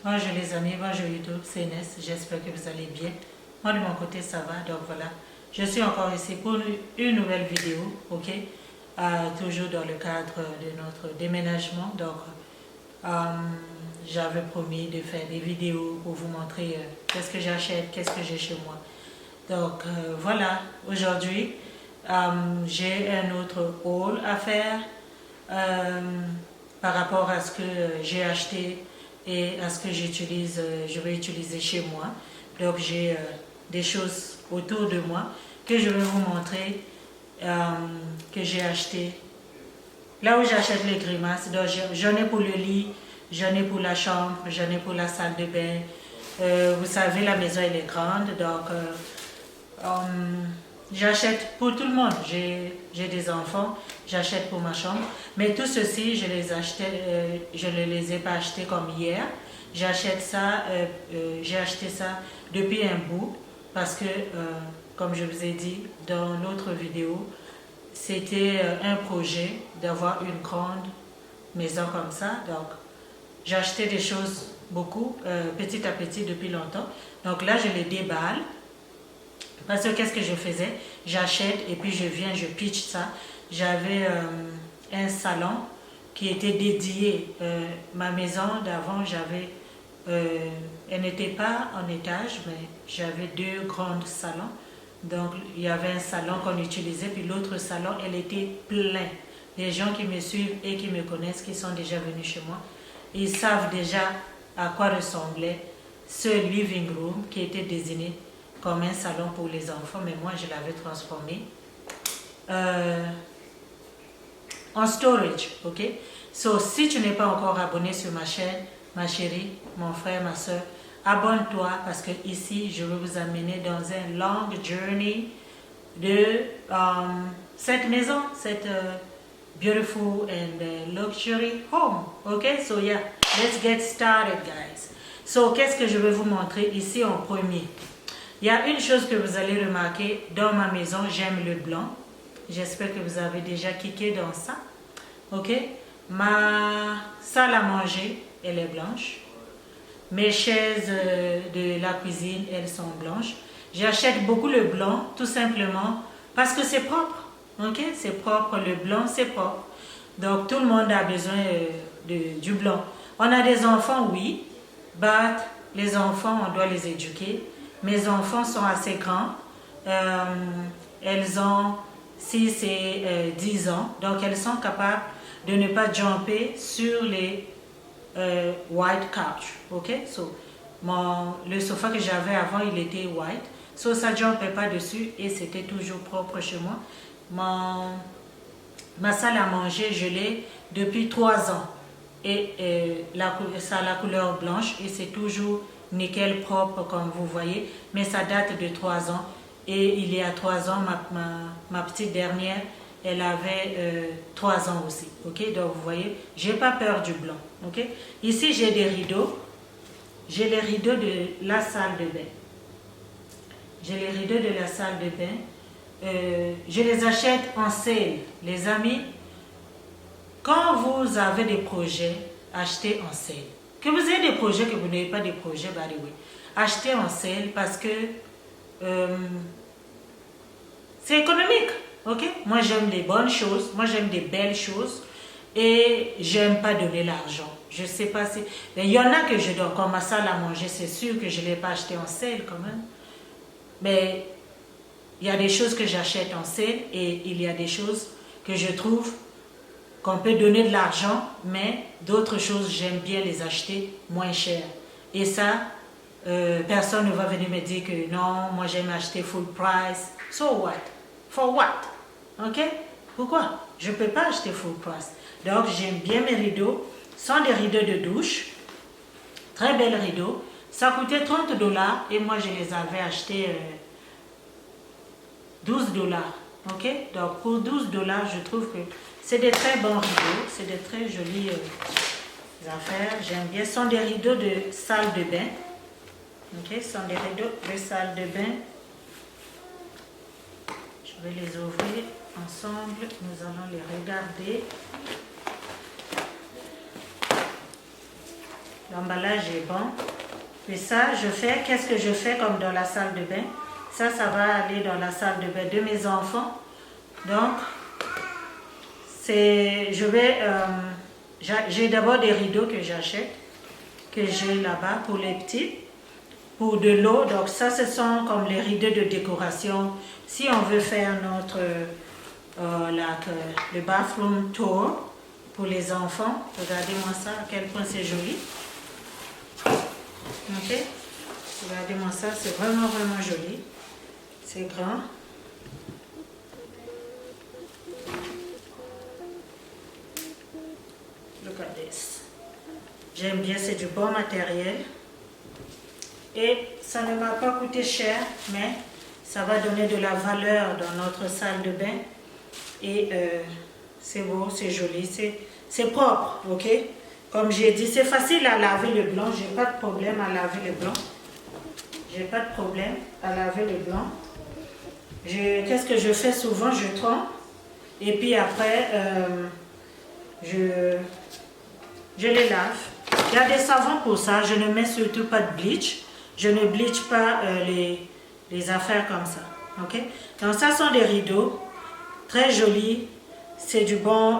Bonjour les amis, bonjour YouTube, c'est Inès, j'espère que vous allez bien. Moi de mon côté ça va, donc voilà. Je suis encore ici pour une nouvelle vidéo, ok? Toujours dans le cadre de notre déménagement. Donc j'avais promis de faire des vidéos pour vous montrer qu'est-ce que j'achète, qu'est-ce que j'ai chez moi. Donc voilà, aujourd'hui j'ai un autre haul à faire par rapport à ce que j'ai acheté et à ce que j'utilise, je vais utiliser chez moi. Donc j'ai des choses autour de moi que je vais vous montrer, que j'ai acheté. Là où j'achète les grimaces, donc j'en ai pour le lit, j'en ai pour la chambre, j'en ai pour la salle de bain. Vous savez, la maison elle est grande, donc j'achète pour tout le monde. J'ai des enfants, j'achète pour ma chambre. Mais tout ceci, je ne les ai pas achetés comme hier. J'ai acheté ça depuis un bout parce que, comme je vous ai dit dans l'autre vidéo, c'était un projet d'avoir une grande maison comme ça. Donc, j'ai acheté des choses beaucoup, petit à petit, depuis longtemps. Donc là, je les déballe. Parce que qu'est-ce que je faisais? J'achète et puis je viens, je pitch ça. J'avais un salon qui était dédié. Ma maison d'avant, elle n'était pas en étage, mais j'avais deux grands salons. Donc il y avait un salon qu'on utilisait, puis l'autre salon, elle était plein. Les gens qui me suivent et qui me connaissent, qui sont déjà venus chez moi, ils savent déjà à quoi ressemblait ce living room qui était désigné comme un salon pour les enfants, mais moi je l'avais transformé en storage, ok? So, si tu n'es pas encore abonné sur ma chaîne, ma chérie, mon frère, ma soeur, abonne-toi parce que ici je vais vous amener dans un long journey de cette maison, cette beautiful and luxury home, ok? So yeah, let's get started guys. So, qu'est-ce que je vais vous montrer ici en premier? Il y a une chose que vous allez remarquer dans ma maison, j'aime le blanc. J'espère que vous avez déjà cliqué dans ça. Ok? Ma salle à manger, elle est blanche. Mes chaises de la cuisine, elles sont blanches. J'achète beaucoup le blanc, tout simplement, parce que c'est propre. Ok? C'est propre, le blanc, c'est propre. Donc, tout le monde a besoin du blanc. On a des enfants, oui. Mais les enfants, on doit les éduquer. Mes enfants sont assez grands. Elles ont 6 et 10 ans. Donc, elles sont capables de ne pas jumper sur les white couch. OK? So, le sofa que j'avais avant, il était white. So, ça ne jumpait pas dessus et c'était toujours propre chez moi. Ma salle à manger, je l'ai depuis 3 ans. Et ça a la couleur blanche et c'est toujours nickel propre comme vous voyez, mais ça date de 3 ans et il y a 3 ans ma petite dernière elle avait 3 ans aussi, ok? Donc vous voyez, j'ai pas peur du blanc, ok? Ici j'ai des rideaux, j'ai les rideaux de la salle de bain, j'ai les rideaux de la salle de bain, je les achète en sale, les amis. Quand vous avez des projets, achetez en sale. Que vous ayez des projets, que vous n'ayez pas des projets, by the way, achetez en sale parce que c'est économique. Ok? Moi, j'aime des bonnes choses, moi, j'aime des belles choses et j'aime pas donner l'argent. Je sais pas si. Mais il y en a que je donne, comme ma salle à manger, c'est sûr que je ne l'ai pas acheté en sale quand même. Mais il y a des choses que j'achète en sale et il y a des choses que je trouve qu'on peut donner de l'argent, mais d'autres choses, j'aime bien les acheter moins cher. Et ça, personne ne va venir me dire que non, moi j'aime acheter full price. So what? For what? Ok? Pourquoi? Je ne peux pas acheter full price. Donc j'aime bien mes rideaux. Ce sont des rideaux de douche. Très belles rideaux. Ça coûtait $30 et moi je les avais achetés $12. Ok? Donc pour $12, je trouve que c'est des très bons rideaux, c'est des très jolies affaires, j'aime bien. Ce sont des rideaux de salle de bain. Ok, ce sont des rideaux de salle de bain. Je vais les ouvrir ensemble, nous allons les regarder. l'emballage est bon. Et ça, qu'est-ce que je fais comme dans la salle de bain? Ça va aller dans la salle de bain de mes enfants. Donc, j'ai d'abord des rideaux que j'achète, que j'ai là-bas pour les petits, pour de l'eau. Donc ça, ce sont comme les rideaux de décoration. Si on veut faire notre le bathroom tour pour les enfants, regardez-moi ça, à quel point c'est joli. Ok, regardez-moi ça, c'est vraiment vraiment joli. C'est grand. Look at this. J'aime bien, c'est du bon matériel. Et ça ne m'a pas coûté cher, mais ça va donner de la valeur dans notre salle de bain. Et c'est beau, c'est joli, c'est propre, ok? Comme j'ai dit, c'est facile à laver le blanc. J'ai pas de problème à laver le blanc. J'ai pas de problème à laver le blanc. Qu'est-ce que je fais souvent? Je trempe. Et puis après, je les lave. Il y a des savons pour ça. Je ne mets surtout pas de bleach. Je ne bleach pas les affaires comme ça. Ok? Donc ça sont des rideaux. Très jolis. C'est du bon...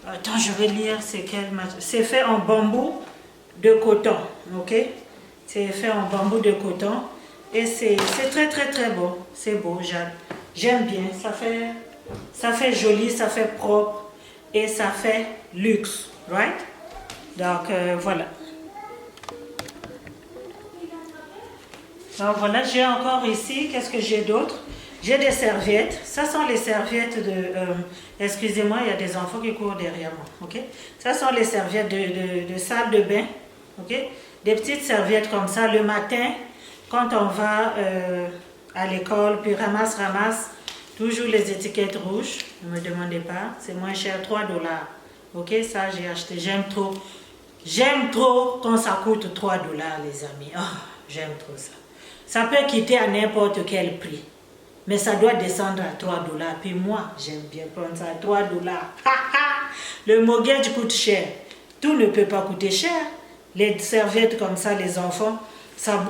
attends, je vais lire. C'est fait en bambou de coton. Ok? C'est fait en bambou de coton. Et c'est très très très beau. C'est beau, j'aime bien. Ça fait joli, ça fait propre. Et ça fait luxe. Right? Donc voilà. Donc voilà, j'ai encore ici, qu'est-ce que j'ai d'autre? J'ai des serviettes. Ça sont les serviettes de... excusez-moi, il y a des enfants qui courent derrière moi. Ok? Ça sont les serviettes de salle de bain. Ok? Des petites serviettes comme ça. Le matin, quand on va à l'école, puis ramasse, toujours les étiquettes rouges. Ne me demandez pas. C'est moins cher, $3. Ok? Ça, j'ai acheté. J'aime trop quand ça coûte $3, les amis. Oh, j'aime trop ça. Ça peut quitter à n'importe quel prix. Mais ça doit descendre à $3. Puis moi, j'aime bien prendre ça à $3. Le mortgage coûte cher. Tout ne peut pas coûter cher. Les serviettes comme ça, les enfants, ça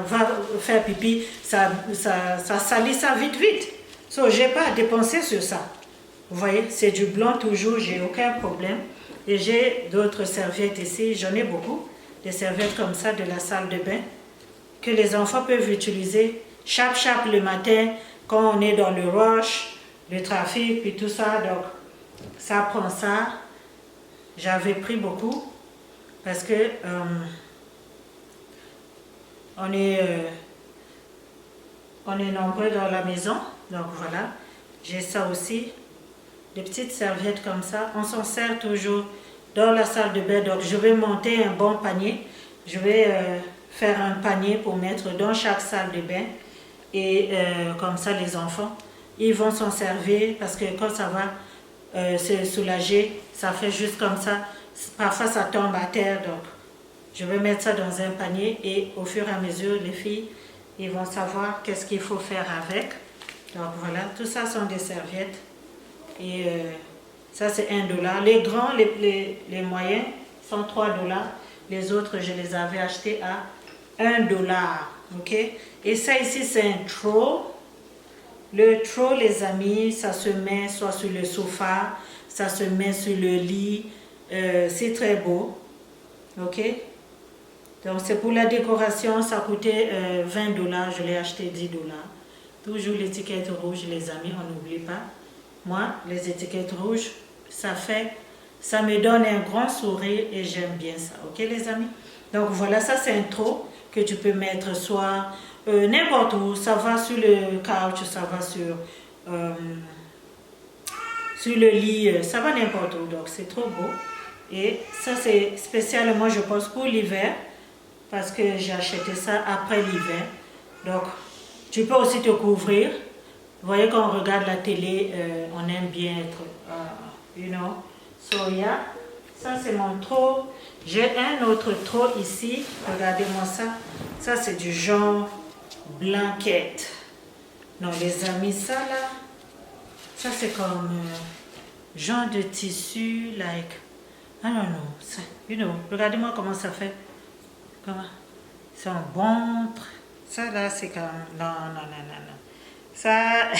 va faire pipi, ça salit ça vite. So, je n'ai pas à dépenser sur ça. Vous voyez, c'est du blanc toujours, j'ai aucun problème. Et j'ai d'autres serviettes ici, j'en ai beaucoup. Des serviettes comme ça de la salle de bain que les enfants peuvent utiliser chap le matin quand on est dans le rush, le trafic, puis tout ça. Donc, ça prend ça. J'avais pris beaucoup parce que on est nombreux dans la maison. Donc, voilà. J'ai ça aussi. Des petites serviettes comme ça. On s'en sert toujours dans la salle de bain. Donc, je vais monter un bon panier. Je vais faire un panier pour mettre dans chaque salle de bain. Et comme ça, les enfants, ils vont s'en servir parce que quand ça va se soulager, ça fait juste comme ça. Parfois, ça tombe à terre. Donc, je vais mettre ça dans un panier et au fur et à mesure, les filles, ils vont savoir qu'est-ce qu'il faut faire avec. Donc, voilà, tout ça sont des serviettes. Et ça, c'est $1. Les grands, les moyens sont $3. Les autres, je les avais achetés à $1. Ok? Et ça ici, c'est un throw. Le throw, les amis, ça se met soit sur le sofa, ça se met sur le lit. C'est très beau. Ok? Donc, c'est pour la décoration. Ça coûtait $20. Je l'ai acheté $10. Toujours l'étiquette rouge, les amis, on n'oublie pas. Moi, les étiquettes rouges, ça me donne un grand sourire et j'aime bien ça. Ok, les amis? Donc, voilà, ça, c'est un throw que tu peux mettre soit n'importe où. Ça va sur le couch, ça va sur le lit, ça va n'importe où. Donc, c'est trop beau. Et ça, c'est spécialement, je pense, pour l'hiver parce que j'ai acheté ça après l'hiver. Donc, tu peux aussi te couvrir. Vous voyez, quand on regarde la télé, on aime bien être, you know. So, yeah. Ça, c'est mon throw. J'ai un autre throw ici. Regardez-moi ça. Ça, c'est du genre blanquette. Non, les amis, ça, là, ça, c'est comme genre de tissu, like, I don't know. You know, regardez-moi comment ça fait. Comment? C'est un bon... Ça là, c'est comme... Non, non, non, non, non. Ça...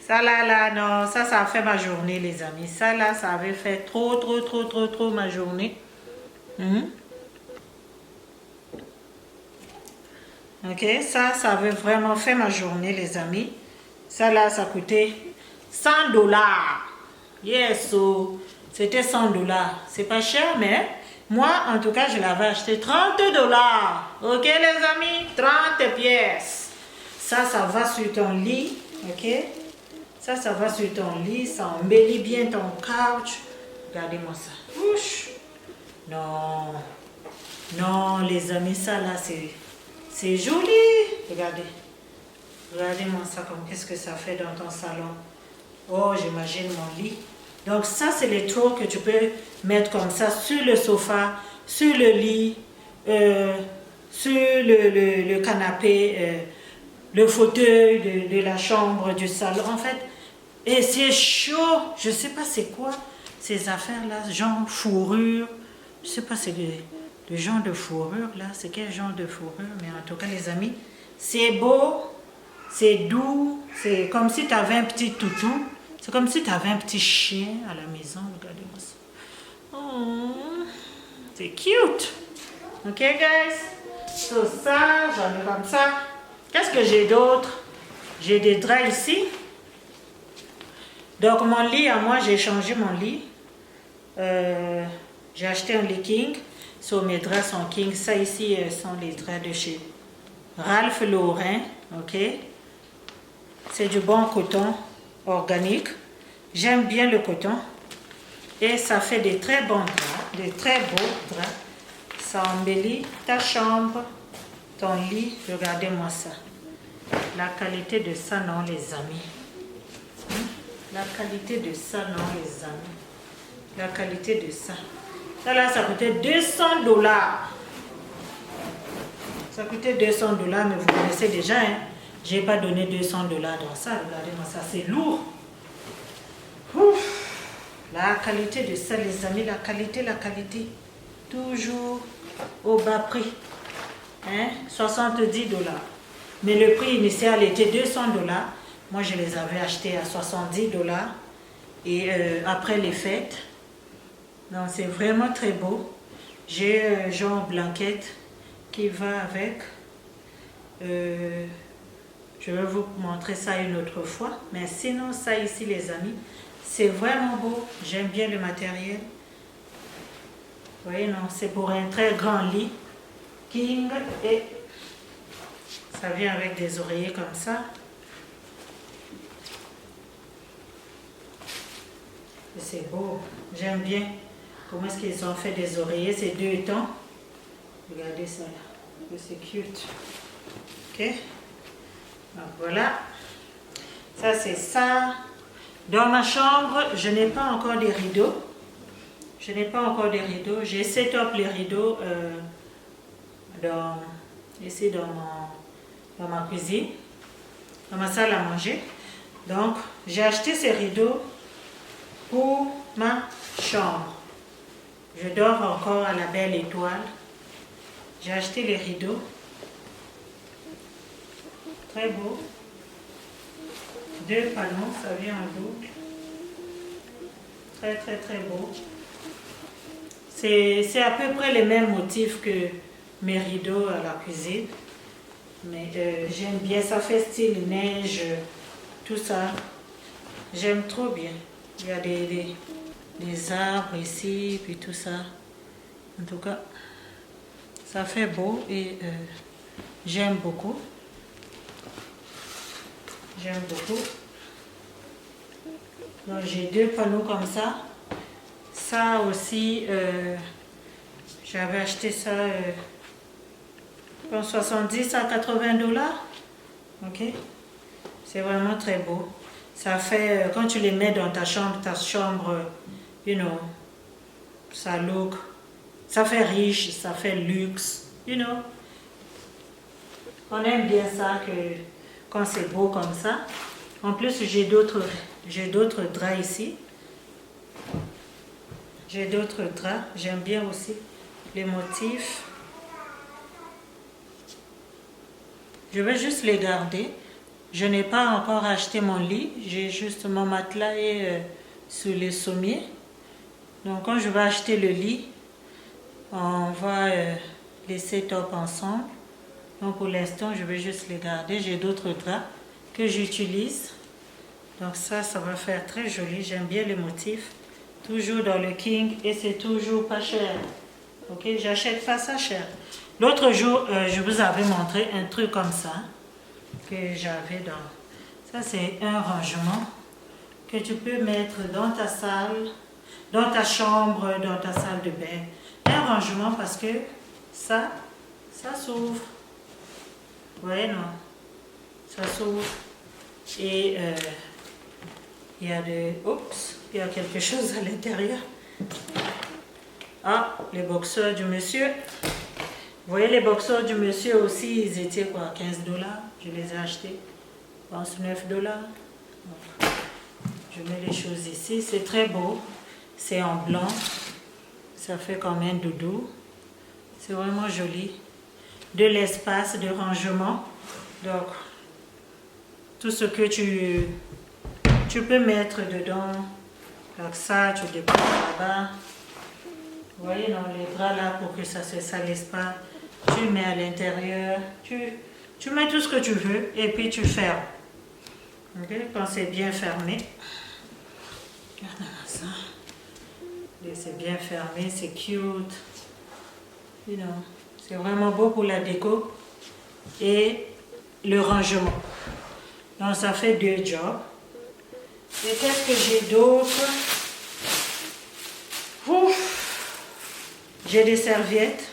ça là, non. Ça a fait ma journée, les amis. Ça là, ça avait fait trop ma journée. Ok, ça avait vraiment fait ma journée, les amis. Ça là, ça coûtait $100. Yes, so, c'était $100. C'est pas cher, mais moi, en tout cas, je l'avais acheté $30. Ok, les amis, 30 pièces. Ça va sur ton lit, ok? Ça va sur ton lit, ça embellit bien ton couch. Regardez-moi ça. Ouch. Non, non, les amis, ça là, c'est joli. Regardez. Regardez-moi ça, comme qu'est-ce que ça fait dans ton salon. Oh, j'imagine mon lit. Donc ça, c'est les throws que tu peux mettre comme ça sur le sofa, sur le lit, sur le canapé, le fauteuil de la chambre, du salon. En fait, et c'est chaud. Je sais pas c'est quoi ces affaires-là, genre fourrure. Je sais pas c'est le genre de fourrure là. C'est quel genre de fourrure? Mais en tout cas, les amis, c'est beau, c'est doux. C'est comme si tu avais un petit toutou. C'est comme si tu avais un petit chien à la maison. Regardez-moi ça. Oh, c'est cute. Ok, guys? So, ça, j'en ai comme ça. Qu'est-ce que j'ai d'autre? J'ai des draps ici. Donc, mon lit, à moi, j'ai changé mon lit. J'ai acheté un lit king. So, mes draps sont king. Ça, ici, sont les draps de chez Ralph Lauren. Ok? C'est du bon coton organique. J'aime bien le coton et ça fait des très bons draps, des très beaux draps. Ça embellit ta chambre, ton lit. Regardez-moi ça. La qualité de ça, non, les amis. La qualité de ça, non, les amis. La qualité de ça. Ça là, ça coûtait $200. Ça coûtait $200, mais vous connaissez déjà, hein. J'ai pas donné $200 dans ça. Regardez-moi ça, c'est lourd. Ouf. La qualité de ça, les amis, la qualité. Toujours au bas prix. Hein? $70. Mais le prix initial était $200. Moi, je les avais achetés à $70. Et après les fêtes. Donc, c'est vraiment très beau. J'ai genre blanquette qui va avec. Je vais vous montrer ça une autre fois. Mais sinon, ça ici, les amis, c'est vraiment beau. J'aime bien le matériel. Vous voyez, non, c'est pour un très grand lit. King. Et ça vient avec des oreillers comme ça. Et c'est beau. J'aime bien. Comment est-ce qu'ils ont fait des oreillers? C'est 2 tons. Regardez ça là. C'est cute. Ok. Donc voilà, ça c'est ça. Dans ma chambre, je n'ai pas encore des rideaux. J'ai set up les rideaux ici dans ma cuisine, dans ma salle à manger. Donc, j'ai acheté ces rideaux pour ma chambre. Je dors encore à la belle étoile. J'ai acheté les rideaux. Très beau. 2 panneaux, ça vient en double. Très beau. C'est à peu près les mêmes motifs que mes rideaux à la cuisine. Mais j'aime bien, ça fait style neige, tout ça. J'aime trop bien. Il y a des arbres ici, puis tout ça. En tout cas, ça fait beau et j'aime beaucoup. J'aime beaucoup. Donc j'ai 2 panneaux comme ça. Ça aussi, j'avais acheté ça pour 70 à $80. Ok. C'est vraiment très beau. Ça fait, quand tu les mets dans ta chambre, you know, ça look, ça fait riche, ça fait luxe, you know. On aime bien ça quand c'est beau comme ça. En plus, j'ai d'autres draps ici. J'ai d'autres draps. J'aime bien aussi les motifs. Je vais juste les garder. Je n'ai pas encore acheté mon lit. J'ai juste mon matelas et sous les sommiers. Donc quand je vais acheter le lit, on va laisser top ensemble. Donc pour l'instant, je vais juste les garder. J'ai d'autres draps que j'utilise. Donc ça va faire très joli. J'aime bien les motifs. Toujours dans le King et c'est toujours pas cher. Ok, j'achète pas ça cher. L'autre jour, je vous avais montré un truc comme ça que j'avais dans... Ça, c'est un rangement que tu peux mettre dans ta salle, dans ta chambre, dans ta salle de bain. Un rangement parce que ça s'ouvre. Vous voyez, non? Ça s'ouvre. Et il y a il y a quelque chose à l'intérieur. Ah, les boxeurs du monsieur. Vous voyez, les boxeurs du monsieur aussi, ils étaient quoi, 15 $. Je les ai achetés. Je pense 9 $. Donc, je mets les choses ici. C'est très beau. C'est en blanc. Ça fait comme un doudou. C'est vraiment joli. De l'espace de rangement. Donc, tout ce que tu peux mettre dedans. Donc ça, tu déposes là-bas. Vous voyez, dans les draps là, pour que ça ne se salisse pas. Tu mets à l'intérieur. Tu mets tout ce que tu veux et puis tu fermes. Okay? Quand c'est bien fermé. Regardez ça. C'est bien fermé, c'est cute. You know, c'est vraiment beau pour la déco et le rangement. Donc ça fait 2 jobs. Et qu'est-ce que j'ai d'autre? J'ai des serviettes.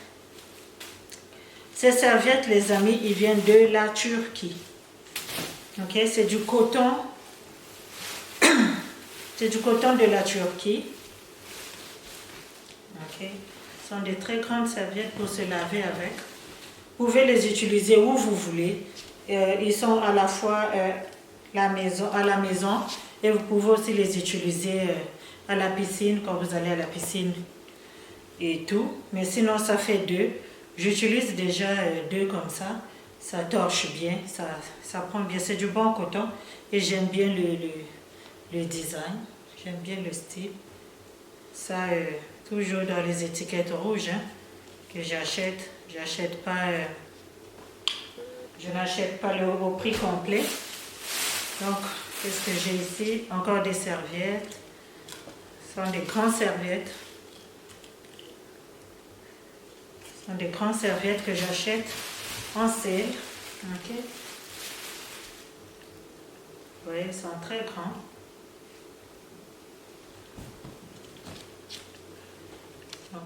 Ces serviettes, les amis, ils viennent de la Turquie. Ok, c'est du coton. C'est du coton de la Turquie. Ok, ce sont des très grandes serviettes pour se laver avec. Vous pouvez les utiliser où vous voulez. Ils sont à la fois à la maison et vous pouvez aussi les utiliser à la piscine quand vous allez à la piscine et tout. Mais sinon, ça fait 2. J'utilise déjà 2 comme ça. Ça torche bien, ça prend bien. C'est du bon coton et j'aime bien le design. J'aime bien le style. Ça, toujours dans les étiquettes rouges hein, que j'achète. J'achète pas... je n'achète pas au prix complet. Donc, qu'est-ce que j'ai ici? Encore des serviettes. Ce sont des grandes serviettes. Ce sont des grandes serviettes que j'achète en sale. Ok. Vous voyez, ils sont très grands. Donc,